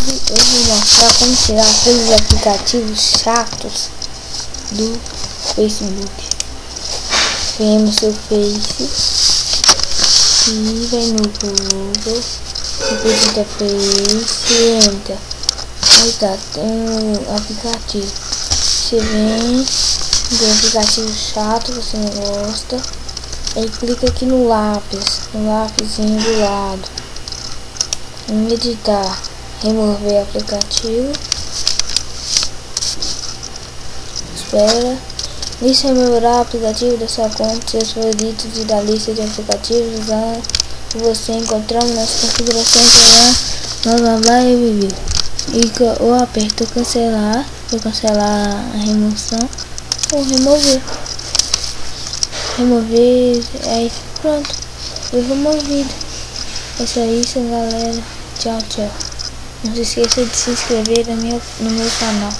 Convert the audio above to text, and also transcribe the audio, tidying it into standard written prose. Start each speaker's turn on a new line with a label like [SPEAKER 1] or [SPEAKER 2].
[SPEAKER 1] eu vou mostrar como tirar aqueles aplicativos chatos do Facebook. Vem no seu Face e vem no Google, digita Face e entra. Aí tá, tem um aplicativo. Você vem, tem aplicativo chato, você não gosta. Aí clica aqui no lápisinho do lado. Em editar, remover aplicativo. Espera. Isso removerá o aplicativo da sua conta, seus favoritos e da lista de aplicativos usando que você encontramos nas configurações blá e viver. Ou aperta cancelar para cancelar a remoção ou remover. Aí pronto, foi removido. É só isso, galera. Tchau, tchau. Não se esqueça de se inscrever no meu canal.